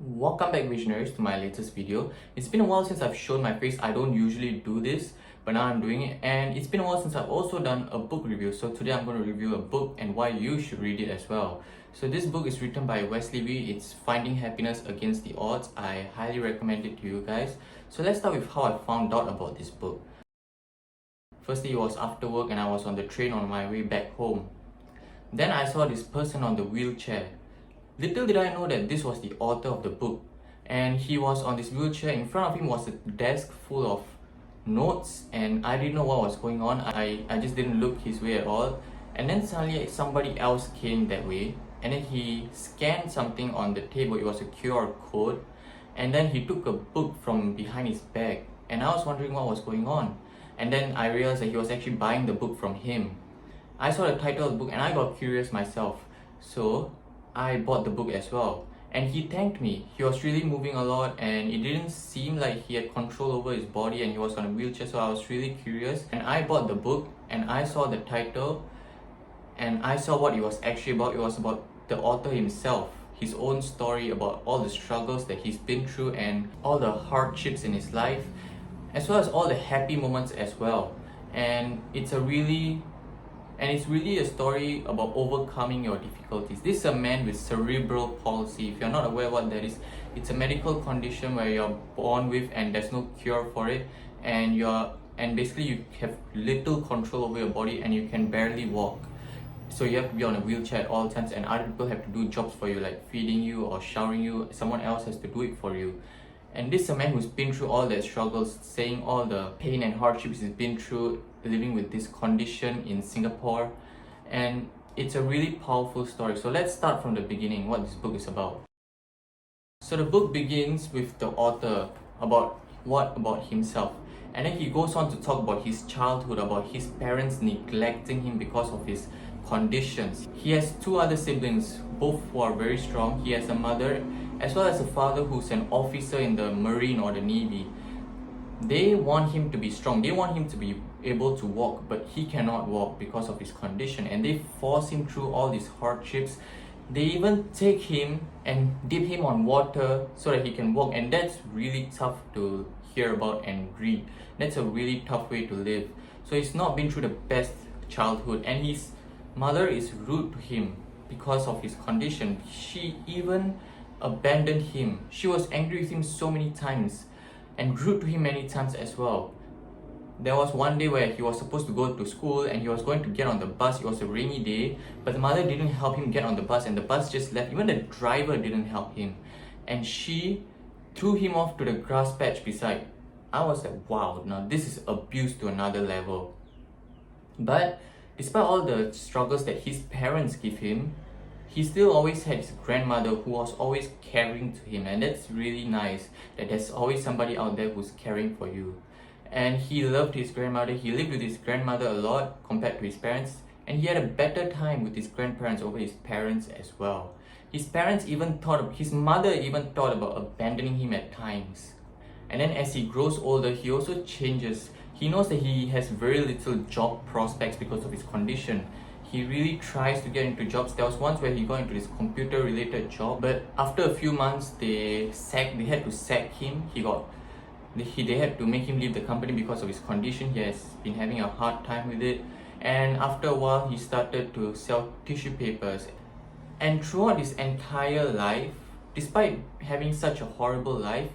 Welcome back, visionaries, to my latest video. It's been a while since I've shown my face. I don't usually do this, but now I'm doing it. And it's been a while since I've also done a book review. So today I'm going to review a book and why you should read it as well. So this book is written by Wesley Wee. It's Finding Happiness Against the Odds. I highly recommend it to you guys. So let's start with how I found out about this book. Firstly, it was after work and I was on the train on my way back home. Then I saw this person on the wheelchair. Little did I know that this was the author of the book, and he was on this wheelchair. In front of him was a desk full of notes, and I didn't know what was going on. I just didn't look his way at all. And then suddenly somebody else came that way, and then he scanned something on the table. It was a QR code, and then he took a book from behind his bag, and I was wondering what was going on. And then I realized that he was actually buying the book from him. I saw the title of the book and I got curious myself, so I bought the book as well. And he thanked me. He was really moving a lot and it didn't seem like he had control over his body, and he was on a wheelchair, so I was really curious. And I bought the book and I saw the title and I saw what it was actually about. It was about the author himself, his own story about all the struggles that he's been through and all the hardships in his life, as well as all the happy moments as well. And it's really a story about overcoming your difficulties. This is a man with cerebral palsy. If you're not aware what that is, it's a medical condition where you're born with and there's no cure for it, and basically you have little control over your body and you can barely walk. So you have to be on a wheelchair at all times, and other people have to do jobs for you, like feeding you or showering you. Someone else has to do it for you. And this is a man who's been through all that struggles, saying all the pain and hardships he's been through living with this condition in Singapore. And it's a really powerful story. So let's start from the beginning, what this book is about. So the book begins with the author about himself. And then he goes on to talk about his childhood, about his parents neglecting him because of his conditions. He has two other siblings, both who are very strong. He has a mother as well as a father who's an officer in the Marine or the Navy. They want him to be strong. They want him to be able to walk, but he cannot walk because of his condition, and they force him through all these hardships. They even take him and dip him on water so that he can walk, and that's really tough to hear about and read. That's a really tough way to live. So he's not been through the best childhood, and his mother is rude to him because of his condition. She even abandoned him. She was angry with him so many times and rude to him many times as well. There was one day where he was supposed to go to school and he was going to get on the bus. It was a rainy day, but the mother didn't help him get on the bus, and the bus just left. Even the driver didn't help him, and she threw him off to the grass patch beside. I was like, wow, now this is abuse to another level. But despite all the struggles that his parents give him, he still always had his grandmother who was always caring to him, and that's really nice that there's always somebody out there who's caring for you. And he loved his grandmother. He lived with his grandmother a lot compared to his parents, and he had a better time with his grandparents over his parents as well. His mother even thought about abandoning him at times. And then as he grows older, he also changes. He knows that he has very little job prospects because of his condition. He really tries to get into jobs. There was once where he got into this computer related job, but after a few months they had to sack him. They had to make him leave the company because of his condition. He has been having a hard time with it, and after a while he started to sell tissue papers. And throughout his entire life, despite having such a horrible life,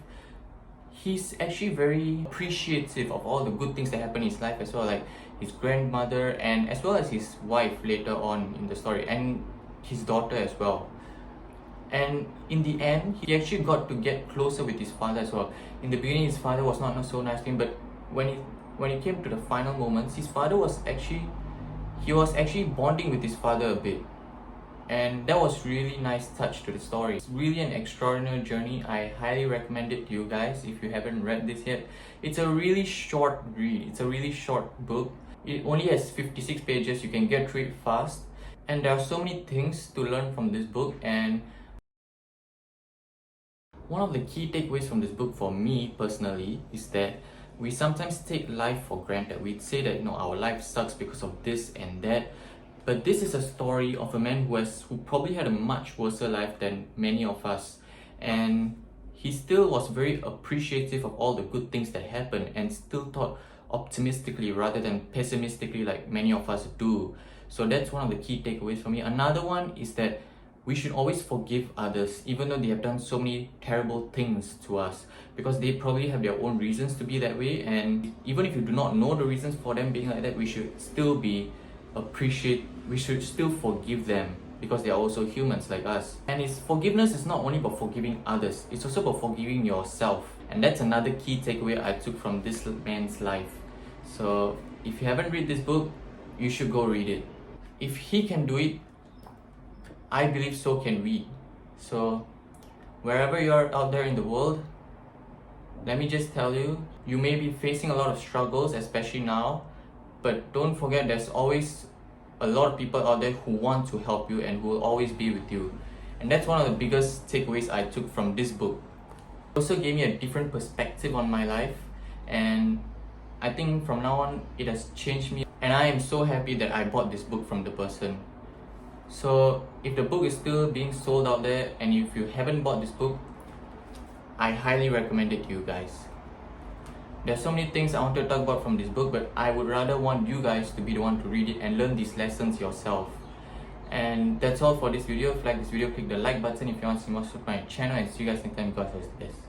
he's actually very appreciative of all the good things that happen in his life as well, like his grandmother and as well as his wife later on in the story, and his daughter as well. And in the end, he actually got to get closer with his father as well. In the beginning, his father was not so nice to him, but when it came to the final moments, his father was actually bonding with his father a bit. And that was really nice touch to the story. It's really an extraordinary journey. I highly recommend it to you guys if you haven't read this yet. It's a really short read. It's a really short book. It only has 56 pages. You can get through it fast. And there are so many things to learn from this book. And one of the key takeaways from this book for me personally is that we sometimes take life for granted. We say that our life sucks because of this and that. But this is a story of a man who probably had a much worse life than many of us. and he still was very appreciative of all the good things that happened and still thought optimistically rather than pessimistically like many of us do. So that's one of the key takeaways for me. Another one is that we should always forgive others even though they have done so many terrible things to us, because they probably have their own reasons to be that way, and even if you do not know the reasons for them being like that, we should still forgive them, because they are also humans like us. And forgiveness is not only about forgiving others, it's also about forgiving yourself. And that's another key takeaway I took from this man's life. So if you haven't read this book, you should go read it. If he can do it, I believe so can we. So wherever you are out there in the world, let me just tell you, you may be facing a lot of struggles, especially now, but don't forget there's always a lot of people out there who want to help you and who will always be with you. And that's one of the biggest takeaways I took from this book. It also gave me a different perspective on my life, and I think from now on it has changed me, and I am so happy that I bought this book from the person. So if the book is still being sold out there and if you haven't bought this book, I highly recommend it to you guys. There's so many things I want to talk about from this book, but I would rather want you guys to be the one to read it and learn these lessons yourself. And that's all for this video. If you like this video, click the like button if you want to see more of my channel, and see you guys next time. God bless.